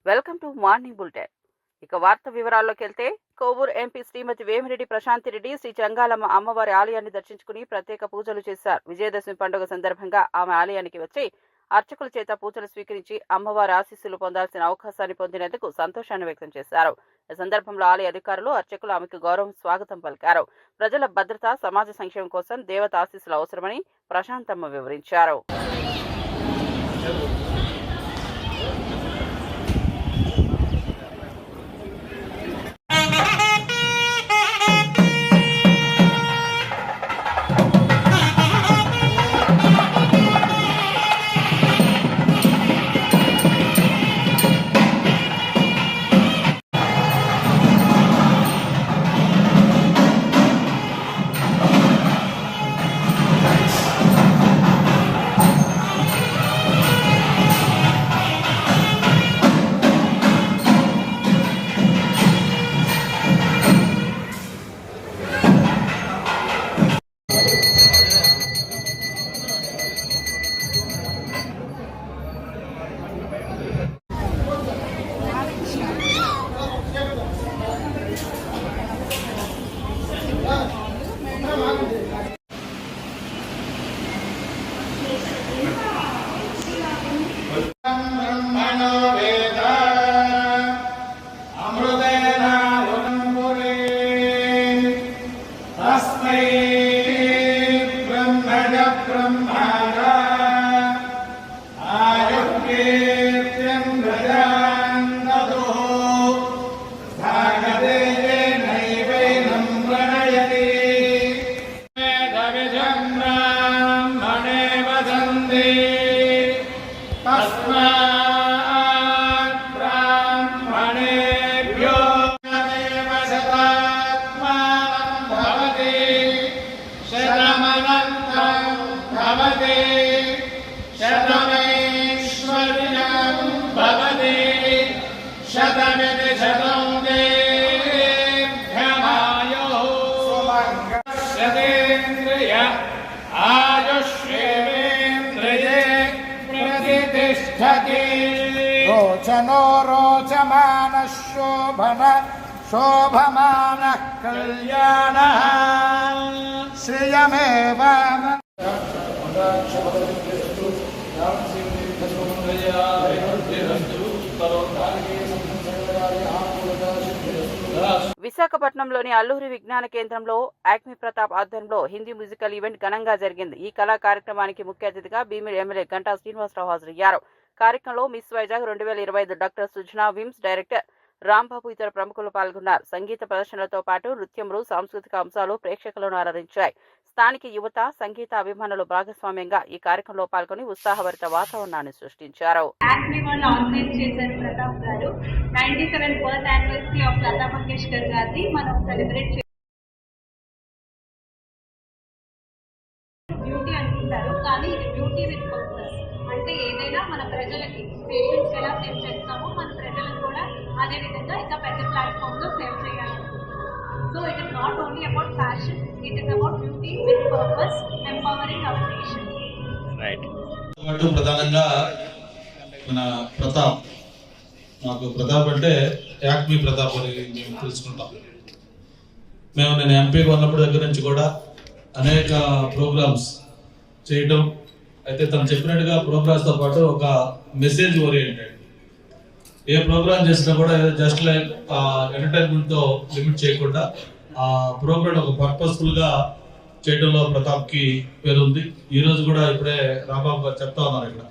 Welcome to morning bulletin. ఇక వార్త వివరాల్లోకి వెళ్తే కోవూరు ఎంపీ శ్రీమతి వేమిరెడ్డి ప్రశాంతిరెడ్డి శ్రీ చంగాలమ్మ అమ్మవారి ఆలయాన్ని దర్శించుకుని ప్రత్యేక పూజలు చేశారు. విజయదశమి పండుగ సందర్భంగా ఆమె ఆలయానికి వచ్చి అర్చకుల చేత పూజలు స్వీకరించి అమ్మవారి ఆశీస్సులు పొందాల్సిన అవకాశాన్ని పొందినందుకు సంతోషాన్ని వ్యక్తం చేశారు. ఈ సందర్భంలో ఆలయ అధికారులు అర్చకులు ఆమెకు గౌరవం స్వాగతం పలికారు. ప్రజల భద్రత, సమాజ సంక్షేమం కోసం దేవత ఆశీస్సులు అవసరమని ప్రశాంతమ్మ వివరించారు. रोचनो रोचमानः शोभन शोभमानः कल्याणः श्रियमेव విశాఖపట్నంలోని అల్లూరి విజ్ఞాన కేంద్రంలో యాక్మి ప్రతాప్ ఆధ్వర్యంలో హిందీ మ్యూజికల్ ఈవెంట్ ఘనంగా జరిగింది. ఈ కళా కార్యక్రమానికి ముఖ్య అతిథిగా భీమిలి ఎమ్మెల్యే గంటా శ్రీనివాసరావు హాజరయ్యారు. కార్యక్రమంలో Miss Vizag 2025 doctor Sujana VIMS director Rambabu ఇతర ప్రముఖులు పాల్గొన్నారు. సంగీత ప్రదర్శనలతో పాటు నృత్యములు, సాంస్కృతిక అంశాలు ప్రేక్షకులను అలరించాయి. స్థానిక యువత, సంగీత అభిమానులు భాగస్వామ్యంగా ఈ కార్యక్రమంలో పాల్గొని ఉత్సాహభరిత వాతావరణాన్ని సృష్టించారు. అంటే ఏదైనా మన ప్రజలకి పేషెంట్స్ ఎలా సేవ్ చేస్తామో మన ప్రజలకు కూడా అదే విధంగా ఇంకా పెద్ద ప్లాట్ఫామ్ లో సేవ్ చేయాలి. So it is not only about fashion, it is about beauty with purpose, empowering our nation. Right. ప్రధానంగా మన ప్రతాప్, మాకు ప్రతాప్ అంటే యాక్మి ప్రతాప్ అని మేము తెలుసుకుంటాం. నేను ఎంపీగా ఉన్నప్పుడు దగ్గర నుంచి కూడా అనేక ప్రోగ్రామ్స్ చేయడం, అయితే తను చెప్పినట్టుగా ప్రోగ్రామ్స్తో పాటు ఒక మెసేజ్ ఓరియంటెడ్ ఏ ప్రోగ్రామ్ చేసినా కూడా జస్ట్ లైక్ ఎంటర్టైన్మెంట్తో లిమిట్ చేయకుండా ఆ ప్రోగ్రామ్ ఒక పర్పస్ఫుల్గా చేయడంలో ప్రతాప్కి పేరుంది. ఈరోజు కూడా ఇప్పుడే రాంబాబు గారు చెప్తా ఉన్నారు. ఇక్కడ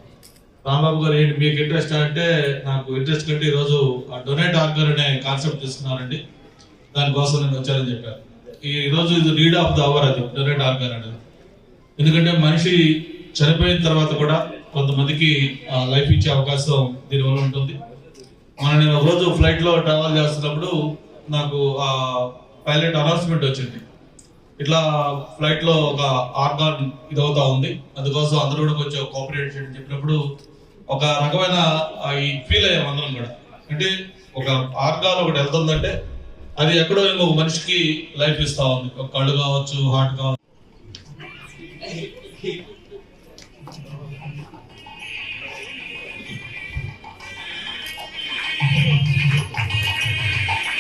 రాంబాబు గారు ఏంటి మీకు ఇంట్రెస్ట్ అంటే, నాకు ఇంట్రెస్ట్ కంటే ఈరోజు డొనేట్ ఆర్గర్ అనే కాన్సెప్ట్ తీసుకున్నారండి, దానికోసం నేను వచ్చానని చెప్పారు. ఈరోజు ఇది నీడ్ ఆఫ్ ద అవర్, అది డొనేట్ ఆర్గర్ అనేది. ఎందుకంటే మనిషి చనిపోయిన తర్వాత కూడా కొంతమందికి లైఫ్ ఇచ్చే అవకాశం దీనివల్ల ఉంటుంది. నేను రోజు ఫ్లైట్లో ట్రావెల్ చేస్తున్నప్పుడు నాకు పైలట్ అనౌన్స్మెంట్ వచ్చింది, ఇట్లా ఫ్లైట్లో ఒక ఆర్గాన్ ఇదవుతా ఉంది, అందుకోసం అందరూ కూడా కొంచెం కోఆపరేట్ చేయడం చెప్పినప్పుడు ఒక రకమైన ఈ ఫీల్ అయ్యాం అందరం కూడా. అంటే ఒక ఆర్గాన్ ఒకటి వెళ్తుందంటే అది ఎక్కడో ఇంకొక మనిషికి లైఫ్ ఇస్తా ఉంది. ఒక కళ్ళు కావచ్చు, హార్ట్ కావచ్చు.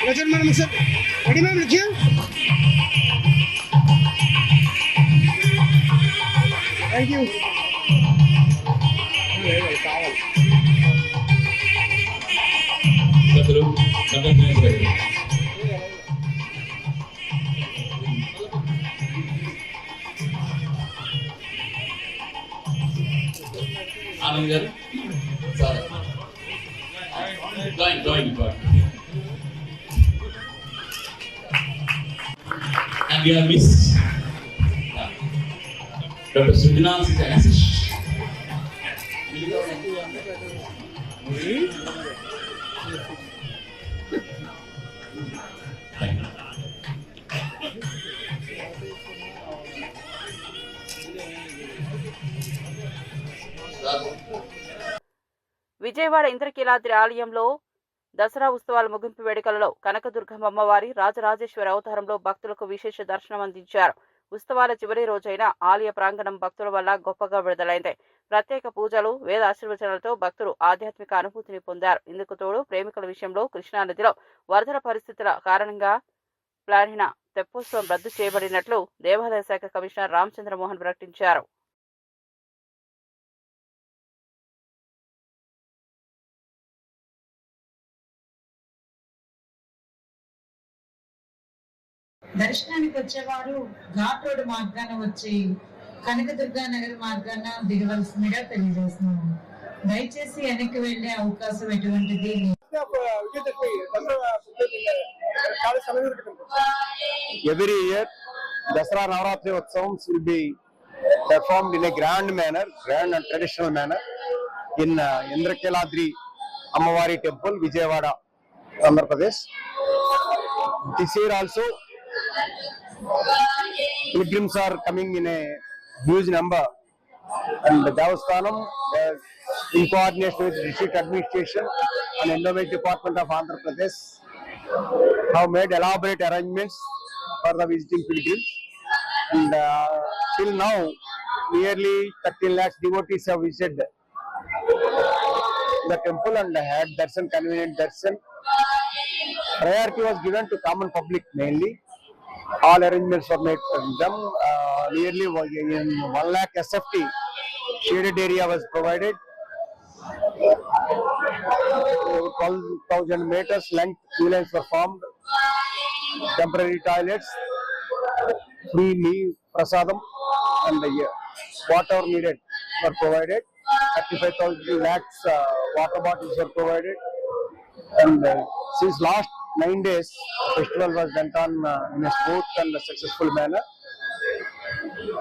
Roger, madam, sir. Ready, ma'am, Roger? Thank you. Anand గారు sir drawing and we have Miss Dr. Sujana Sanchez. Thank you. Vijayawada Indrakeeladri ఆలయంలో దసరా ఉత్సవాల ముగింపు వేడుకలలో కనకదుర్గమ్మ అమ్మవారి రాజరాజేశ్వరి అవతారంలో భక్తులకు విశేష దర్శనం అందించారు. ఉత్సవాల చివరి రోజైన ఆలయ ప్రాంగణం భక్తుల వల్ల గొప్పగా విడుదలైంది. ప్రత్యేక పూజలు, వేద ఆశీర్వచనాలతో భక్తులు ఆధ్యాత్మిక అనుభూతిని పొందారు. ఇందుకు తోడు ప్రేమికుల విషయంలో కృష్ణానదిలో వరదల పరిస్థితుల కారణంగా ప్లానిన తెప్పోత్సవం రద్దు చేయబడినట్లు దేవాదాయ శాఖ కమిషనర్ రామచంద్రమోహన్ ప్రకటించారు. దర్శనానికి వచ్చేవారు ఘాట్ రోడ్ మార్గాన వచ్చి కనకదుర్గా నగర్ మార్గాన దిగవలసిందిగా తెలియజేస్తున్నాము. దయచేసి వెనక్కి వెళ్లే అవకాశం ఎటువంటిది Every year, Dasara Navaratri Utsavams will be performed in a grand and traditional manner in Indrakeladri Ammavari Temple, Vijayawada, Andhra Pradesh. This year also, pilgrims are coming in a huge number, and the Devasthanam, in coordination with district administration and Endowment Department of Andhra Pradesh, have made elaborate arrangements for the visiting pilgrims. And till now, nearly 13 lakhs devotees have visited the temple and had darshan, convenient darshan. Priority was given to common public mainly. All arrangements were made for them. Nearly 1 lakh SFT shaded area was provided. 12,000 meters length queue lines were formed. Temporary toilets, free meal, prasadam, and water needed were provided. 35,000 lakhs water bottles were provided. And since last 9 days, festival was went on in a smooth and successful manner.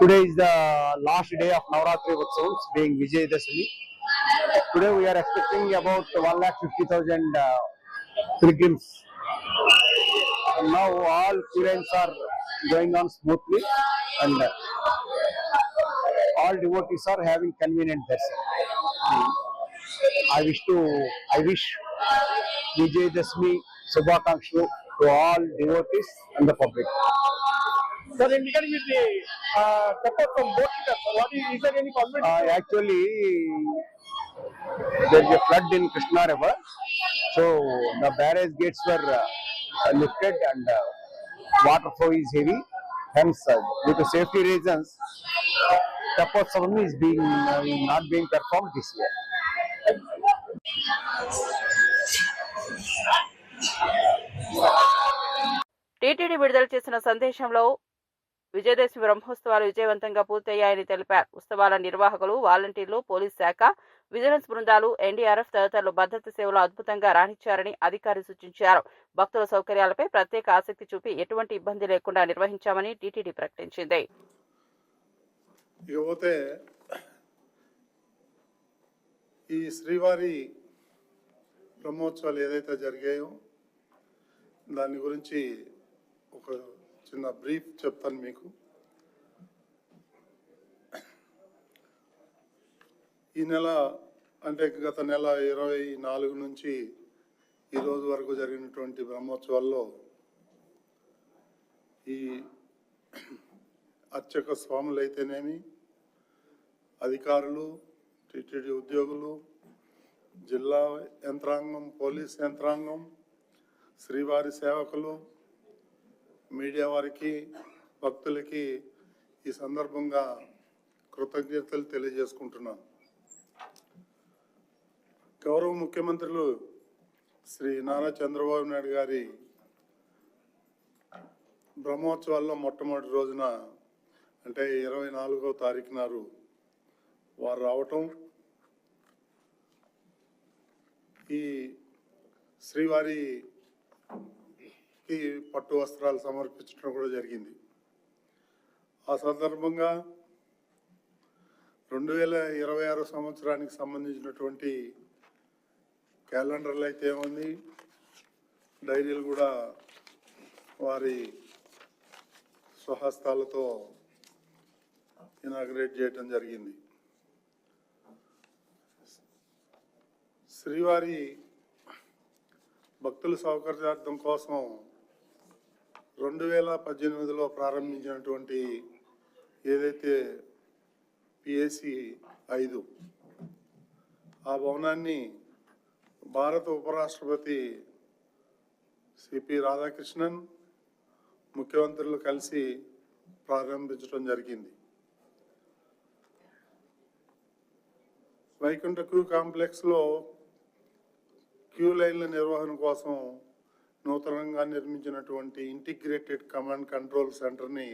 Today is the last day of Navaratri Utsavams, being Vijayadashami. Today we are expecting about 1,50,000 pilgrims. And now all queues are going on smoothly, and all devotees are having convenient darshan. I wish Vijayadashami Shubhakankshu to all devotees and the public. Sir, regarding with the support from both sides, is there any comment? Actually, there is a flood in Krishna River, so the barrage gates were lifted and water flow is heavy. Hence, due to safety reasons, Teppotsavam is not being performed this year. TTD విడుదల చేసిన సందేశంలో విజయదశమి బ్రహ్మోత్సవాలు విజయవంతంగా పూర్తయ్యాయని తెలిపారు. ఉత్సవాల నిర్వాహకులు, వాలంటీర్లు, పోలీస్ శాఖ, విజిలెన్స్ బృందాలు, ఎన్డీఆర్ఎఫ్ తదితరులు భద్రత సేవలు అద్భుతంగా రాణించారని అధికారి సూచించారు. భక్తుల సౌకర్యాలపై ప్రత్యేక ఆసక్తి చూపి ఎటువంటి ఇబ్బంది లేకుండా నిర్వహించామని టీటీడీ ప్రకటించింది. ఇకపోతే ఈ శ్రీవారి బ్రహ్మోత్సవాలు ఏదైతే జరిగాయో దాని గురించి ఒక చిన్న బ్రీఫ్ చెప్తాను మీకు. ఈ నెల అంటే గత నెల 24 నుంచి ఈ రోజు వరకు జరిగినటువంటి బ్రహ్మోత్సవాల్లో ఈ అర్చక స్వాములు అయితేనేమి, అధికారులు, టీటీడీ ఉద్యోగులు, జిల్లా యంత్రాంగం, పోలీస్ యంత్రాంగం, శ్రీవారి సేవకులు, మీడియా వారికి, భక్తులకి ఈ సందర్భంగా కృతజ్ఞతలు తెలియజేసుకుంటున్నాను. గౌరవ ముఖ్యమంత్రులు శ్రీ నారా చంద్రబాబు నాయుడు గారి బ్రహ్మోత్సవాల్లో మొట్టమొదటి రోజున అంటే 24వ తారీఖు నాడు వారు రావటం, ఈ శ్రీవారికి పట్టు వస్త్రాలు సమర్పించడం కూడా జరిగింది. ఆ సందర్భంగా 2026 సంవత్సరానికి సంబంధించినటువంటి క్యాలెండర్లు అయితే ఏముంది, డైరీలు కూడా వారి స్వహస్తాలతో ఇనాగ్రేట్ చేయటం జరిగింది. శ్రీవారి భక్తుల సౌకర్యార్థం కోసం 2018లో ప్రారంభించినటువంటి ఏదైతే PAC 5 ఆ భవనాన్ని భారత ఉపరాష్ట్రపతి CP రాధాకృష్ణన్ ముఖ్యమంత్రులు కలిసి ప్రారంభించడం జరిగింది. వైకుంఠ క్యూ కాంప్లెక్స్లో క్యూ లైన్ల నిర్వహణ కోసం నూతనంగా నిర్మించినటువంటి ఇంటిగ్రేటెడ్ కమాండ్ కంట్రోల్ సెంటర్ని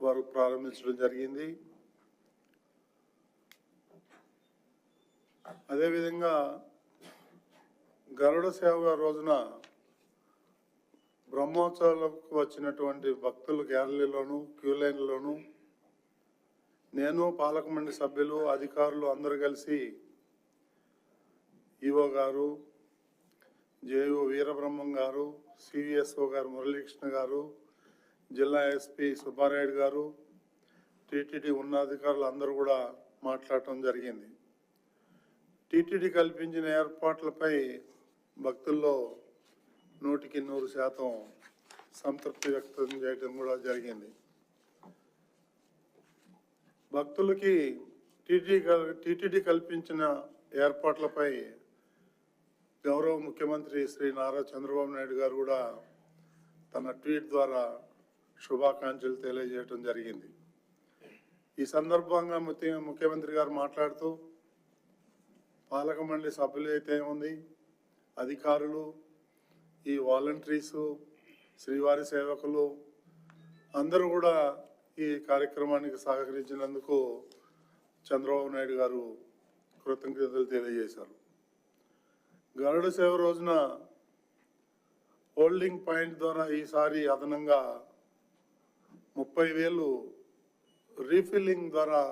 వారు ప్రారంభించడం జరిగింది. అదేవిధంగా గరుడ సేవ రోజున బ్రహ్మోత్సవాలకు వచ్చినటువంటి భక్తుల గ్యాలరీలోను, క్యూ లైన్లోను నేను, పాలక మండలి సభ్యులు, అధికారులు అందరూ కలిసి ఈఓ గారు, జేఓ వీరబ్రహ్మం గారు, CVSO గారు మురళీకృష్ణ గారు, జిల్లా SP సుబ్బారాయుడు గారు, TTD ఉన్నతాధికారులు అందరూ కూడా మాట్లాడటం జరిగింది. TTD కల్పించిన ఏర్పాట్లపై భక్తుల్లో 100% సంతృప్తి వ్యక్తం చేయడం కూడా జరిగింది. భక్తులకి TTD కల్పించిన ఏర్పాట్లపై గౌరవ ముఖ్యమంత్రి శ్రీ నారా చంద్రబాబు నాయుడు గారు కూడా తన ట్వీట్ ద్వారా శుభాకాంక్షలు తెలియజేయడం జరిగింది. ఈ సందర్భంగా ముఖ్యమంత్రి గారు మాట్లాడుతూ పాలక మండలి సభ్యులు అయితే ఉంది, అధికారులు, ఈ వాలంటీర్సు, శ్రీవారి సేవకులు అందరూ కూడా ఈ కార్యక్రమానికి సహకరించినందుకు చంద్రబాబు నాయుడు గారు కృతజ్ఞతలు తెలియజేశారు. గరుడ సేవ రోజున హోల్డింగ్ పాయింట్ ద్వారా ఈసారి అదనంగా 30,000 రీఫిల్లింగ్ ద్వారా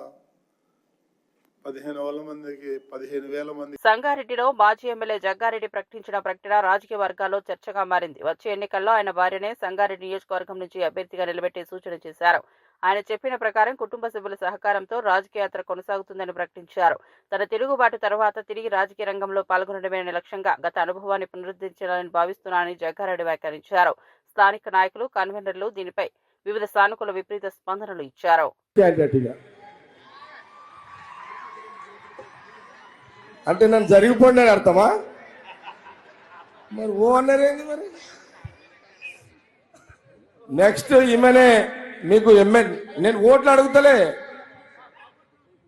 15,000 మంది. సంగారెడ్డిలో మాజీ ఎమ్మెల్యే జగ్గారెడ్డి ప్రకటించిన ప్రకటన రాజకీయ వర్గాల్లో చర్చగా మారింది. వచ్చే ఎన్నికల్లో ఆయన భార్యనే సంగారెడ్డి నియోజకవర్గం నుంచి అభ్యర్థిగా నిలబెట్టే సూచన చేశారు. ఆయన చెప్పిన ప్రకారం కుటుంబ సభ్యుల సహకారంతో రాజకీయ యాత్ర కొనసాగుతుందని ప్రకటించారు. తన తిరుగుబాటు తర్వాత తిరిగి రాజకీయ రంగంలో పాల్గొనడమే లక్ష్యంగా గత అనుభవాన్ని పునరుద్ధరించాలని భావిస్తున్నానని జగ్గారెడ్డి వ్యాఖ్యానించారు. స్థానిక నాయకులు, కన్వీనర్లు దీనిపై వివిధ సానుకూల విపరీత స్పందనలు ఇచ్చారు. అంటే నన్ను జరిగిపోండి అని అర్థమా? మరి ఓ అన్నారు ఏంది? మరి నెక్స్ట్ ఈమెనే మీకు ఎమ్మెల్యే, నేను ఓట్లు అడుగుతలే,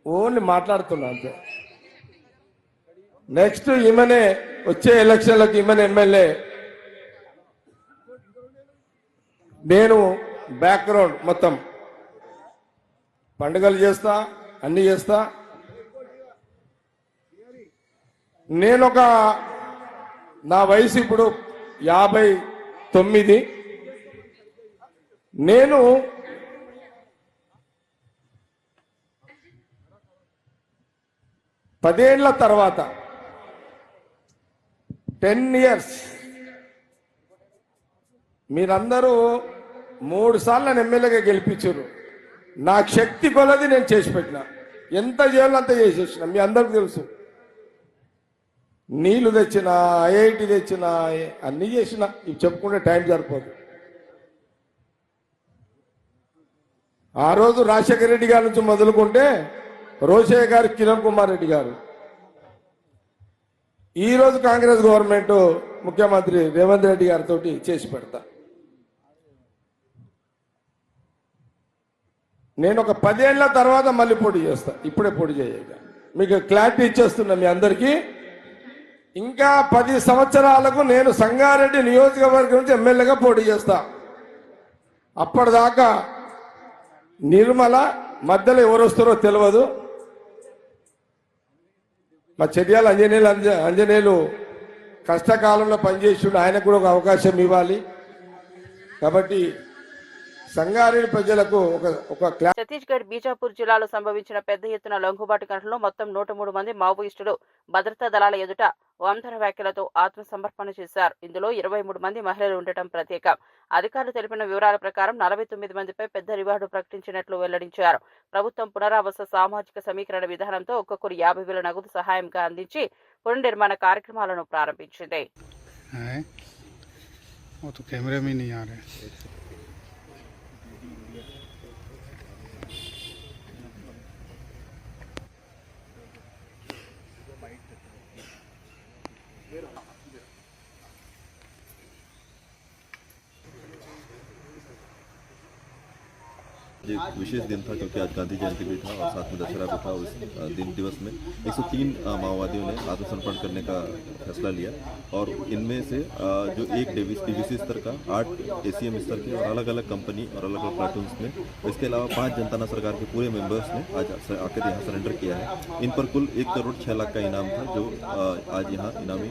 ఓన్లీ మాట్లాడుతున్నా అంతే. నెక్స్ట్ ఈమెనే వచ్చే ఎలక్షన్లకు ఈమెనే ఎమ్మెల్యే. నేను బ్యాక్గ్రౌండ్ మొత్తం పండుగలు చేస్తా, అన్ని చేస్తా. నా వయసు ఇప్పుడు 59. నేను పదేళ్ల తర్వాత 10 years మీరందరూ 3 సార్లు నన్ను ఎమ్మెల్యేగా గెలిపించారు. నాకు శక్తి కొలది నేను చేసి పెట్టిన, ఎంత చేయాలో అంత చేసేసిన. మీ అందరికి తెలుసు. నీళ్లు తెచ్చిన, IIT తెచ్చిన, అన్నీ చేసిన. ఇవి చెప్పుకుంటే టైం సరిపోదు. ఆ రోజు రాజశేఖర రెడ్డి గారి నుంచి మొదలుకుంటే రోషయ్య గారు, కిరణ్ కుమార్ రెడ్డి గారు, ఈరోజు కాంగ్రెస్ గవర్నమెంట్ ముఖ్యమంత్రి రేవంత్ రెడ్డి గారితో చేసి పెడతా. నేను ఒక 10 ఏళ్ల తర్వాత మళ్ళీ పోటీ చేస్తా, ఇప్పుడే పోటీ చేయక. మీకు క్లారిటీ ఇచ్చేస్తున్నా మీ అందరికీ. ఇంకా 10 సంవత్సరాలకు నేను సంగారెడ్డి నియోజకవర్గం నుంచి ఎమ్మెల్యేగా పోటీ చేస్తా. అప్పటిదాకా నిర్మల మధ్యలో ఎవరు వస్తారో తెలియదు. మా చర్యాల అంజనేయులు కష్టకాలంలో పనిచేసిండు, ఆయనకు కూడా ఒక అవకాశం ఇవ్వాలి. కాబట్టి సంగారెడ్డి ప్రజలకు ఒక ఛత్తీస్గఢ్ బీజాపూర్ జిల్లాలో సంభవించిన పెద్ద ఎత్తున లొంగుబాటు ఘటనలో మొత్తం 103 మంది మావోయిస్టులు భద్రతా దళాల ఎదుట వంతర వ్యాఖ్యలతో ఆత్మసమర్పణ చేశారు. ఇందులో 23 మంది మహిళలు ఉండటం ప్రత్యేకం. అధికారులు తెలిపిన వివరాల ప్రకారం 49 మందిపై పెద్ద రివార్డు ప్రకటించినట్లు వెల్లడించారు. ప్రభుత్వం పునరావాస సామాజిక సమీకరణ విధానంతో ఒక్కొక్కరు 50,000 నగదు సహాయంగా అందించి పునర్నిర్మాణ కార్యక్రమాలను ప్రారంభించింది. एक विशेष दिन था क्योंकि आज गांधी जयंती भी था और साथ में दशहरा भी था। उस दिवस में 103 माओवादियों ने आत्मसमर्पण करने का फैसला लिया और इनमें से जो एक डीवीसी स्तर का 8 एसीएम स्तर के और अलग अलग कंपनी और अलग अलग प्लाटून्स में, इसके अलावा 5 जनता सरकार के पूरे मेंबर्स ने आज आकर यहाँ सरेंडर किया है। इन पर कुल 1 करोड़ 6 लाख का इनाम था जो आज यहाँ इनामी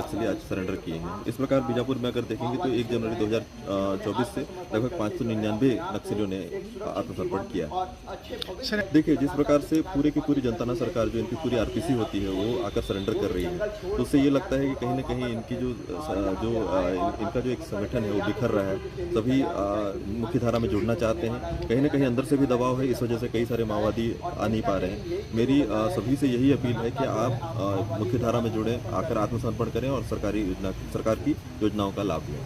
नक्सली आज सरेंडर किए हैं। इस प्रकार बीजापुर में अगर देखेंगे तो 1 जनवरी 2024 से लगभग 599 नक्सलियों ने आत्मसमर्पण किया। देखिए, जिस प्रकार से पूरे की पूरी जनता सरकार जो इनकी पूरी आरपीसी होती है वो आकर सरेंडर कर रही है, तो उससे ये लगता है कि कहीं ना कहीं इनकी इनका जो एक संगठन है वो बिखर रहा है। सभी मुख्य धारा में जुड़ना चाहते हैं, कहीं ना कहीं अंदर से भी दबाव है, इस वजह से कई सारे माओवादी आ नहीं पा रहे हैं। मेरी सभी से यही अपील है कि आप मुख्य धारा में जुड़े, आकर आत्मसमर्पण करें और सरकार की योजनाओं का लाभ लें।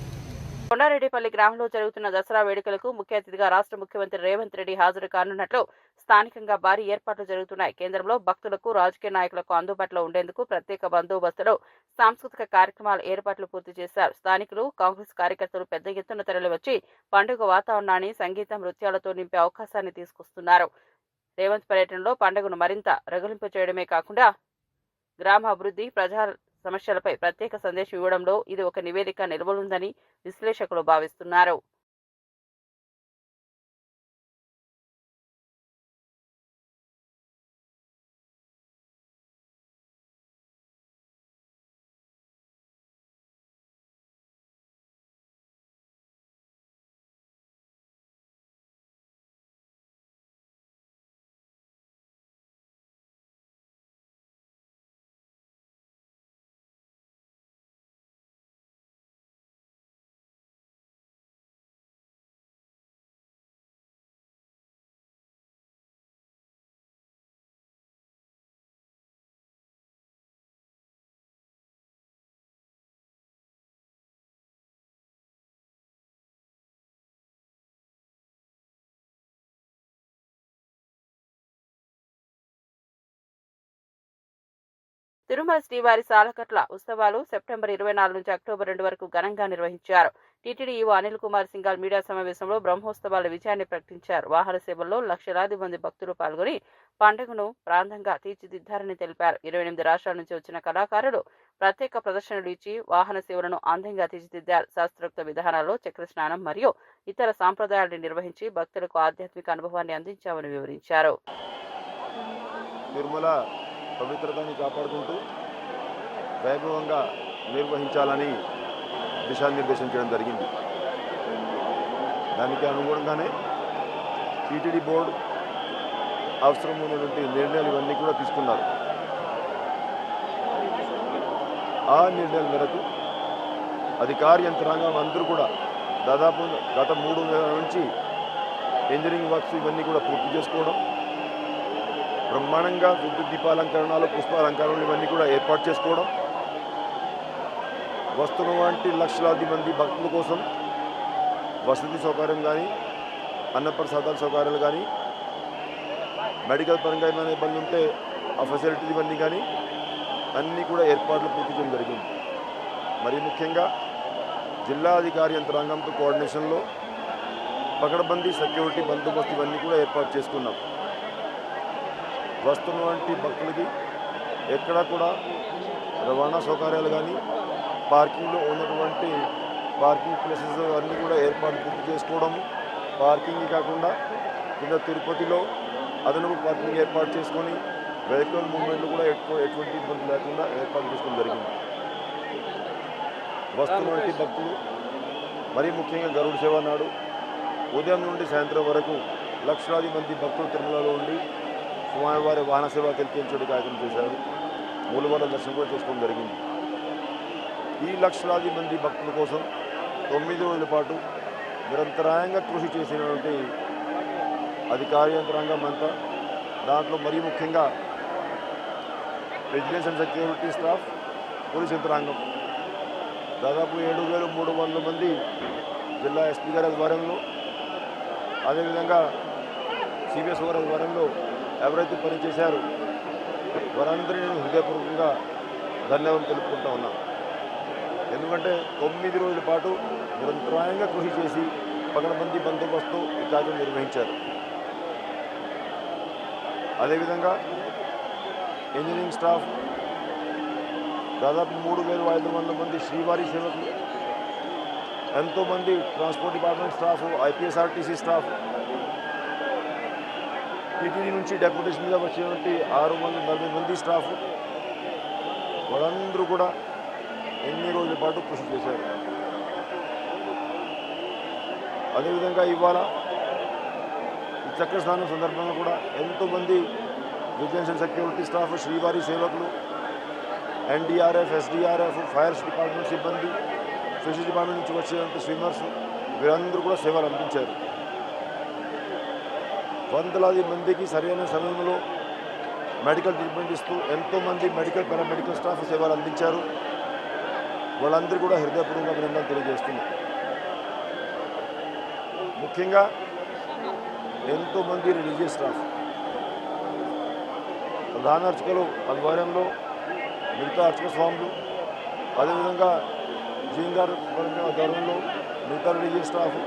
కొండారెడ్డిపల్లి గ్రామంలో జరుగుతున్న దసరా వేడుకలకు ముఖ్య అతిథిగా రాష్ట్ర ముఖ్యమంత్రి రేవంత్ రెడ్డి హాజరు కానున్నట్లు స్థానికంగా భారీ ఏర్పాట్లు జరుగుతున్నాయి. కేంద్రంలో భక్తులకు, రాజకీయ నాయకులకు అందుబాటులో ఉండేందుకు ప్రత్యేక బందోబస్తులు, సాంస్కృతిక కార్యక్రమాల ఏర్పాట్లు పూర్తి చేశారు. స్థానికులు, కాంగ్రెస్ కార్యకర్తలు పెద్ద ఎత్తున తరలివచ్చి పండుగ వాతావరణాన్ని సంగీత, నృత్యాలతో నింపే అవకాశాన్ని తీసుకొస్తున్నారు. రేవంత్ పర్యటనలో పండుగను మరింత రగులింపు చేయడమే కాకుండా గ్రామ అభివృద్ధి, ప్రజా సమస్యలపై ప్రత్యేక సందేశం ఇవ్వడంలో ఇది ఒక నివేదిక నిలవనుందని విశ్లేషకులు భావిస్తున్నారు. తిరుమల శ్రీవారి సాలకట్ల ఉత్సవాలు సెప్టెంబర్ 24 నుంచి అక్టోబర్ 2 వరకు ఘనంగా నిర్వహించారు. TTD EO Anil Kumar Singhal media సమావేశంలో బ్రహ్మోత్సవాల విజయాన్ని ప్రకటించారు. వాహన సేవల్లో లక్షలాది మంది భక్తులు పాల్గొని పండుగను ప్రాంతంగా తీర్చిదిద్దారని తెలిపారు. 28 రాష్ట్రాల నుంచి వచ్చిన కళాకారులు ప్రత్యేక ప్రదర్శనలు ఇచ్చి వాహన సేవలను అందంగా తీర్చిదిద్దారు. శాస్త్రోక్త విధానాల్లో చక్ర స్నానం మరియు ఇతర సాంప్రదాయాలను నిర్వహించి భక్తులకు ఆధ్యాత్మిక అనుభవాన్ని అందించామని వివరించారు. తిరుమల పవిత్రతని కాపాడుకుంటూ వైభవంగా నిర్వహించాలని దిశానిర్దేశం చేయడం జరిగింది. దానికి అనుగుణంగానే టీటీడీ బోర్డు అవసరమైనటువంటి నిర్ణయాలు ఇవన్నీ కూడా తీసుకున్నారు. ఆ నిర్ణయాల మేరకు అధికార యంత్రాంగం అందరూ కూడా దాదాపు గత 3 నెలల నుంచి ఇంజనీరింగ్ వర్క్స్ ఇవన్నీ కూడా పూర్తి చేసుకోవడం, బ్రహ్మాండంగా విద్యుత్ దీపాలంకరణలు, పుష్పాలంకరణలు ఇవన్నీ కూడా ఏర్పాటు చేసుకోవడం, వస్తున్నటువంటి లక్షలాది మంది భక్తుల కోసం వసతి సౌకర్యం కానీ, అన్నప్రసాదాల సౌకర్యాలు కానీ, మెడికల్ పరంగా ఏమైనా ఇబ్బంది ఉంటే ఆ ఫెసిలిటీస్ ఇవన్నీ కానీ అన్నీ కూడా ఏర్పాట్లు పూర్తి చేయడం జరిగింది. మరి ముఖ్యంగా జిల్లా అధికారి యంత్రాంగంతో కోఆర్డినేషన్లో పకడ్బందీ సెక్యూరిటీ బందోబస్తు ఇవన్నీ కూడా ఏర్పాటు చేసుకున్నాం. వస్తున్నటువంటి భక్తులకి ఎక్కడా కూడా రవాణా సౌకర్యాలు కానీ పార్కింగ్లో ఉన్నటువంటి పార్కింగ్ ప్లేసెస్ అన్నీ కూడా ఏర్పాటు పూర్తి చేసుకోవడము, పార్కింగ్ కాకుండా కింద తిరుపతిలో అదనపు పార్కింగ్ ఏర్పాటు చేసుకొని వెహికల్ మూవ్మెంట్లు కూడా ఎటువంటి ఇబ్బంది లేకుండా ఏర్పాటు చేసుకోవడం జరిగింది. వస్తున్నటువంటి భక్తులు మరీ ముఖ్యంగా గరుడ సేవ నాడు ఉదయం నుండి సాయంత్రం వరకు లక్షలాది మంది భక్తులు తిరుమలలో ఉండి స్వామివారి వాహన సేవ కల్పించే కార్యక్రమం చేశారు. మూలవాళ్ళ దర్శనం కూడా చేసుకోవడం జరిగింది. ఈ లక్షలాది మంది భక్తుల కోసం 9 రోజుల పాటు నిరంతరాయంగా కృషి చేసినటువంటి అధికార యంత్రాంగం అంతా, దాంట్లో మరీ ముఖ్యంగా vigilance and security staff, police యంత్రాంగం దాదాపు 7,300 మంది జిల్లా ఎస్పీ గారి ఆధ్వర్యంలో, అదేవిధంగా సిబిఎస్ గారి ఆధ్వర్యంలో ఎవరైతే పనిచేశారో వారందరినీ నేను హృదయపూర్వకంగా ధన్యవాదాలు తెలుపుకుంటా ఉన్నాను. ఎందుకంటే 9 రోజుల పాటు నిరంతరాయంగా కృషి చేసి పకడ్బందీ బందోబస్తు ఈ కార్యక్రమం నిర్వహించారు. అదేవిధంగా ఇంజనీరింగ్ స్టాఫ్ దాదాపు 3,500 మంది శ్రీవారి సేవకులు, ఎంతోమంది transport department staff, APSRTC staff, TTD నుంచి డెప్యూటేషన్ మీద వచ్చినటువంటి 640 మంది స్టాఫ్, వాళ్ళందరూ కూడా ఎన్ని రోజుల పాటు కృషి చేశారు. అదేవిధంగా ఇవాళ ఈ చక్ర స్నానం సందర్భంగా కూడా ఎంతోమంది విజిలెన్స్ అండ్ సెక్యూరిటీ స్టాఫ్, శ్రీవారి సేవకులు, ఎన్డీఆర్ఎఫ్, ఎస్డీఆర్ఎఫ్, ఫైర్ డిపార్ట్మెంట్ సిబ్బంది, ఫిషరీస్ డిపార్ట్మెంట్ నుంచి వచ్చేటువంటి స్విమ్మర్స్, వీరందరూ కూడా సేవలు అందించారు. వందలాది మందికి సరైన సమయంలో మెడికల్ ట్రీట్మెంట్ ఇస్తూ ఎంతోమంది మెడికల్ పారామెడికల్ స్టాఫ్ సేవలు అందించారు. వాళ్ళందరూ కూడా హృదయపూర్వక అభినందనలు తెలియజేస్తున్నారు. ముఖ్యంగా ఎంతోమంది రిలీజియస్ స్టాఫ్, ప్రధాన అర్చకులు ఆధ్వర్యంలో మిగతా అర్చక స్వాములు, అదేవిధంగా జీంగార్ ఆధ్వర్యంలో మిగతా రిలీజియస్ స్టాఫ్,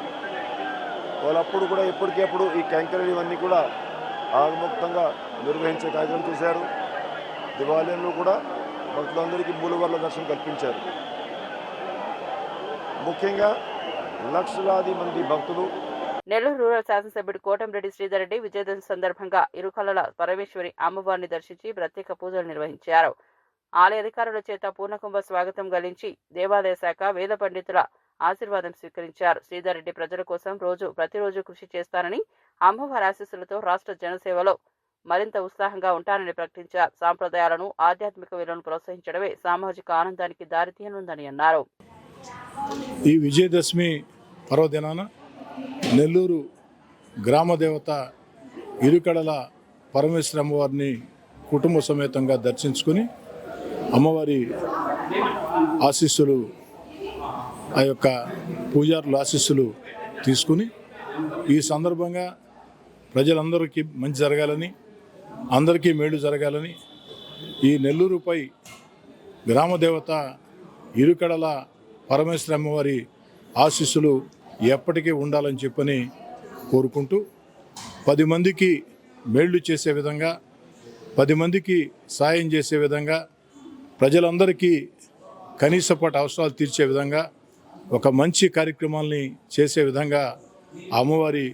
వాళ్ళప్పుడు కూడా ఎప్పటికప్పుడు ఈ క్యాంకర్లు ఇవన్నీ కూడా ఆగముక్తంగా నిర్వహించే కార్యక్రమం చేశారు. దివాలయంలో కూడా భక్తులందరికీ మూలవర్ల దర్శనం కల్పించారు. ముఖ్యంగా లక్షలాది మంది భక్తులు. నెల్లూరు రూరల్ శాసనసభ్యుడు కోటంరెడ్డి శ్రీధర్ రెడ్డి విజయదశమి సందర్భంగా ఇరుకలల పరమేశ్వరి అమ్మవారిని దర్శించి ప్రత్యేక పూజలు నిర్వహించారు. ఆలయ అధికారుల చేత పూర్ణకుంభ స్వాగతం గలించి దేవాలయ శాఖ వేద పండితుల ఆశీర్వాదం స్వీకరించారు. శ్రీధర్ రెడ్డి ప్రజల కోసం ప్రతిరోజు కృషి చేస్తానని, అమ్మవారి ఆశీస్సులతో రాష్ట్ర జనసేవలో మరింత ఉత్సాహంగా ఉంటానని ప్రకటించారు. సాంప్రదాయాలను, ఆధ్యాత్మిక విలువలను ప్రోత్సహించడమే సామాజిక ఆనందానికి దారితీయనుందని అన్నారు. ఈ విజయదశమి పర్వదినాన నెల్లూరు గ్రామదేవత ఇరుకడల పరమేశ్వరి అమ్మవారిని కుటుంబ సమేతంగా దర్శించుకుని అమ్మవారి ఆశీస్సులు, ఆ యొక్క పూజారుల ఆశీస్సులు తీసుకుని ఈ సందర్భంగా ప్రజలందరికీ మంచి జరగాలని, అందరికీ మేలు జరగాలని, ఈ నెల్లూరుపై గ్రామదేవత ఇరుకడల పరమేశ్వరి అమ్మవారి ఆశీస్సులు ఎప్పటికీ ఉండాలని చెప్పని కోరుకుంటూ 10 మందికి మేళ్లు చేసే విధంగా, 10 మందికి సాయం చేసే విధంగా, ప్రజలందరికీ కనీసపాటి అవసరాలు తీర్చే విధంగా ఒక మంచి కార్యక్రమాల్ని చేసే విధంగా అమ్మవారి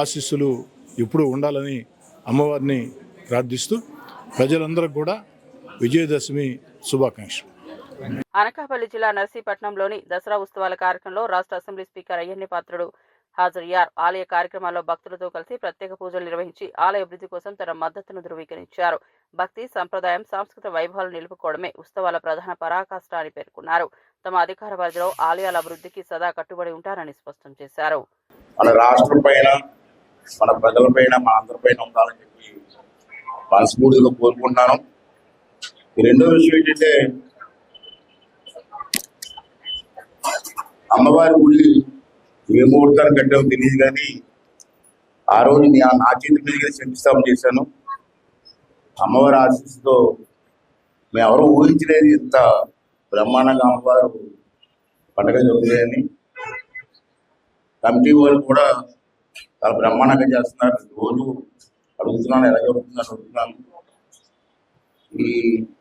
ఆశీస్సులు ఇప్పుడు ఉండాలని అమ్మవారిని ప్రార్థిస్తూ ప్రజలందరికీ కూడా విజయదశమి శుభాకాంక్షలు. అనకాపల్లి జిల్లా నర్సీపట్నంలోని దసరా ఉత్సవాల కార్యక్రమంలో రాష్ట్ర అసెంబ్లీ స్పీకర్ అయ్యన్ని పాత్రుడు హాజరయ్యారు. ఆలయ కార్యక్రమాల్లో భక్తులతో కలిసి ప్రత్యేక పూజలు నిర్వహించి ఆలయ అభివృద్ధి కోసం తన మద్దతును ధృవీకరించారు. భక్తి, సంప్రదాయం, సాంస్కృతిక వైభవాలు నిలుపుకోవడమే ఉత్సవాల ప్రధాన పరాకాష్ట అని పేర్కొన్నారు. తమ అధికార పరిధిలో ఆలయాల అభివృద్ధికి సదా కట్టుబడి ఉంటారని స్పష్టం చేశారు. మన రాష్ట్రం పైన, మన ప్రజల పైన, మన అందరిపైన ఉండాలని చెప్పి మనస్ఫూర్తిగా కోరుకుంటున్నాను. ఈ రెండో విషయం ఏంటంటే, అమ్మవారి గుడి ఏ ముహూర్తాన్ని కట్టామో తెలియదు, కానీ ఆ రోజు నా చేతి మీదుగా శంకుస్థాపన చేశాను. అమ్మవారి ఆశీస్సుతో మేము ఎవరూ ఊహించలేదు ఇంత బ్రహ్మాండంగా అమ్మవారు పండుగ జరుగుతాయని కమిటీ వాళ్ళు కూడా చాలా బ్రహ్మాండంగా చేస్తున్నారు. రోజు అడుగుతున్నాను ఎలా జరుగుతుంది అడుగుతున్నాను. ఈ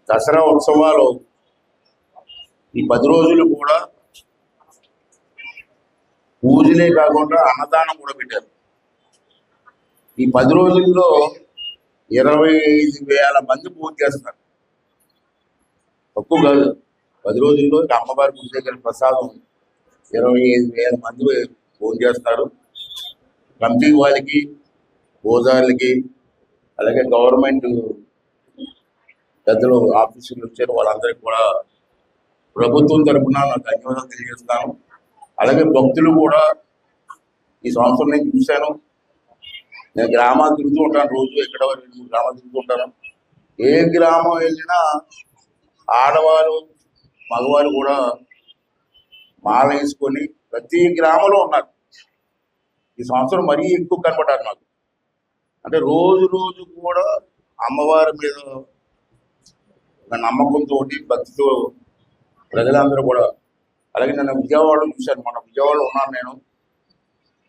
దసరా ఉత్సవాలు ఈ 10 రోజులు కూడా పూజలే కాకుండా అన్నదానం కూడా పెట్టారు. ఈ 10 రోజుల్లో 25,000 మంది పూజ చేస్తున్నారు. తక్కువ కాదు. 10 రోజుల్లో అమ్మవారి పూజ దగ్గర ప్రసాదం 25,000 మంది పూజ చేస్తారు. కమిటీ వాళ్ళకి, పూజారులకి, అలాగే గవర్నమెంట్ పెద్దలు ఆఫీసులు వచ్చారు వాళ్ళందరికీ కూడా ప్రభుత్వం తరఫున నాకు ధన్యవాదాలు తెలియజేస్తాను. అలాగే భక్తులు కూడా ఈ సంవత్సరం నేను చూశాను. నేను గ్రామాలు తిరుగుతూ ఉంటాను. రోజు ఎక్కడ 2-3 గ్రామాలు తిరుగుతూ ఉంటాను. ఏ గ్రామం వెళ్ళినా ఆడవారు మగవారు కూడా మాల వేసుకొని ప్రతి గ్రామంలో ఉన్నారు. ఈ సంవత్సరం మరీ ఎక్కువ కనపడ్డారు నాకు. అంటే రోజు రోజు కూడా అమ్మవారి మీద ఒక నమ్మకంతో భక్తితో ప్రజలందరూ కూడా. అలాగే నేను విజయవాడలో చూశాను. మన విజయవాడలో ఉన్నాను నేను.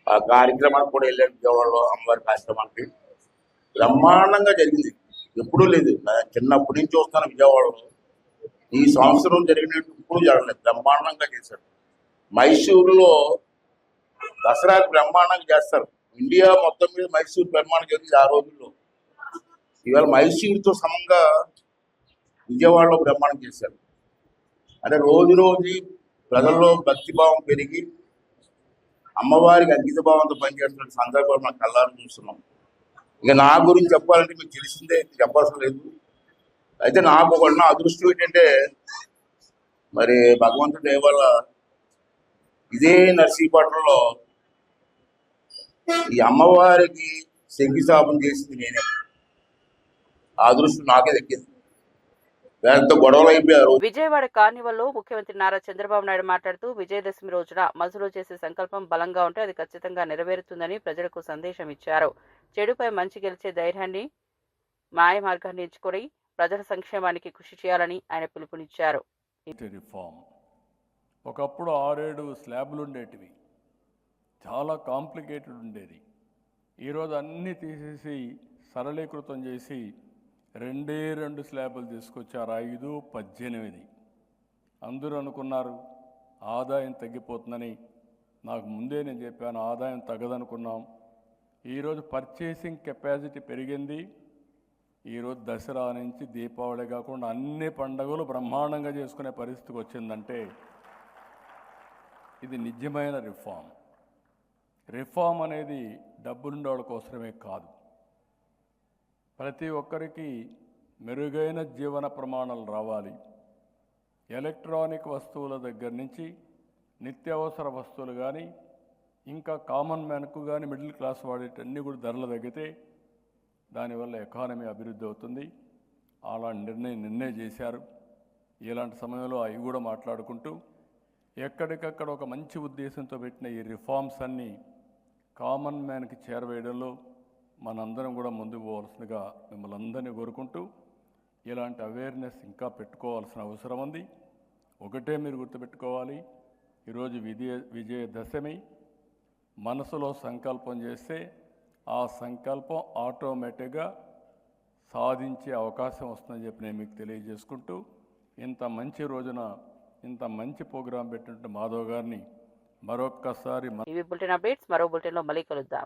ఆ కార్యక్రమానికి కూడా వెళ్ళాను. విజయవాడలో అమ్మవారి కార్యక్రమానికి బ్రహ్మాండంగా జరిగింది. ఎప్పుడూ లేదు. చిన్నప్పటి నుంచి వస్తాను విజయవాడలో. ఈ సంవత్సరం జరిగినట్టు ఇప్పుడు జరగలేదు. బ్రహ్మాండంగా చేశారు. మైసూరులో దసరాకి బ్రహ్మాండంగా చేస్తారు. ఇండియా మొత్తం మీద మైసూరు బ్రహ్మాండం జరిగింది ఆ రోజుల్లో. ఇవాళ మైసూరుతో సమంగా విజయవాడలో బ్రహ్మాండం చేశారు. అంటే రోజు రోజు ప్రజల్లో భక్తిభావం పెరిగి అమ్మవారికి అంకిత భావంతో పనిచేస్తున్న సందర్భాలు మనం కళ్ళారు చూస్తున్నాం. ఇక నా గురించి చెప్పాలంటే మీకు తెలిసిందే, చెప్పాల్సిన లేదు. అయితే నాకు ఒకటి నా అదృష్టం ఏంటంటే మరి భగవంతుడి దయ వల్ల ఇదే నర్సీపట్నంలో ఈ అమ్మవారికి శంకుస్థాపన చేసింది నేనే. ఆ అదృష్టం నాకే దక్కింది. గొడవలు అయిపోయారు. విజయవాడ కార్నివల్లో ముఖ్యమంత్రి నారా చంద్రబాబు నాయుడు మాట్లాడుతూ విజయదశమి రోజున మనసులో చేసే సంకల్పం బలంగా ఉంటే అది ఖచ్చితంగా నెరవేరుతుందని ప్రజలకు సందేశం ఇచ్చారు. చెడుపై మంచి గెలిచే ధైర్యాన్ని మాయ మార్గాన్ని ఎంచుకొని ప్రజల సంక్షేమానికి కృషి చేయాలని ఆయన పిలుపునిచ్చారు. రిఫార్మ్ ఒకప్పుడు 6-7 స్లాబులు ఉండేటివి, చాలా కాంప్లికేటెడ్ ఉండేది. ఈరోజు అన్నీ తీసేసి సరళీకృతం చేసి 2 స్లాబులు తీసుకొచ్చారు. 5, 18. అందరూ అనుకున్నారు ఆదాయం తగ్గిపోతుందని. నాకు ముందే నేను చెప్పాను ఆదాయం తగ్గదనుకున్నాం. ఈరోజు పర్చేసింగ్ కెపాసిటీ పెరిగింది. ఈరోజు దసరా నుంచి దీపావళి కాకుండా అన్ని పండుగలు బ్రహ్మాండంగా చేసుకునే పరిస్థితికి వచ్చిందంటే ఇది నిజమైన రిఫార్మ్. రిఫార్మ్ అనేది డబ్బులుండేవాళ్ళ కోసమే కాదు, ప్రతి ఒక్కరికి మెరుగైన జీవన ప్రమాణాలు రావాలి. ఎలక్ట్రానిక్ వస్తువుల దగ్గర నుంచి నిత్యావసర వస్తువులు కానీ ఇంకా కామన్ మ్యాన్కు కానీ మిడిల్ క్లాస్ వాడేటన్నీ కూడా ధరలు తగ్గితే దానివల్ల ఎకానమీ అభివృద్ధి అవుతుంది. అలాంటి నిర్ణయం చేశారు. ఇలాంటి సమయంలో అవి కూడా మాట్లాడుకుంటూ ఎక్కడికక్కడ ఒక మంచి ఉద్దేశంతో పెట్టిన ఈ రిఫార్మ్స్ అన్నీ కామన్ మ్యాన్కి చేరవేయడంలో మనందరం కూడా ముందుకు పోవాల్సిందిగా మిమ్మల్ని అందరినీ కోరుకుంటూ ఇలాంటి అవేర్నెస్ ఇంకా పెట్టుకోవాల్సిన అవసరం ఉంది. ఒకటే మీరు గుర్తుపెట్టుకోవాలి, ఈరోజు విజయదశమి. మనసులో సంకల్పం చేస్తే ఆ సంకల్పం ఆటోమేటిక్గా సాధించే అవకాశం వస్తుందని చెప్పి నేను మీకు తెలియజేసుకుంటూ ఇంత మంచి రోజున ఇంత మంచి ప్రోగ్రాం పెట్టినట్టు మాధవ్ గారిని మరొక్కసారి ఇవి బులెటిన్ అప్డేట్స్. మరో బులెటిన్లో మళ్ళీ కలుద్దాం.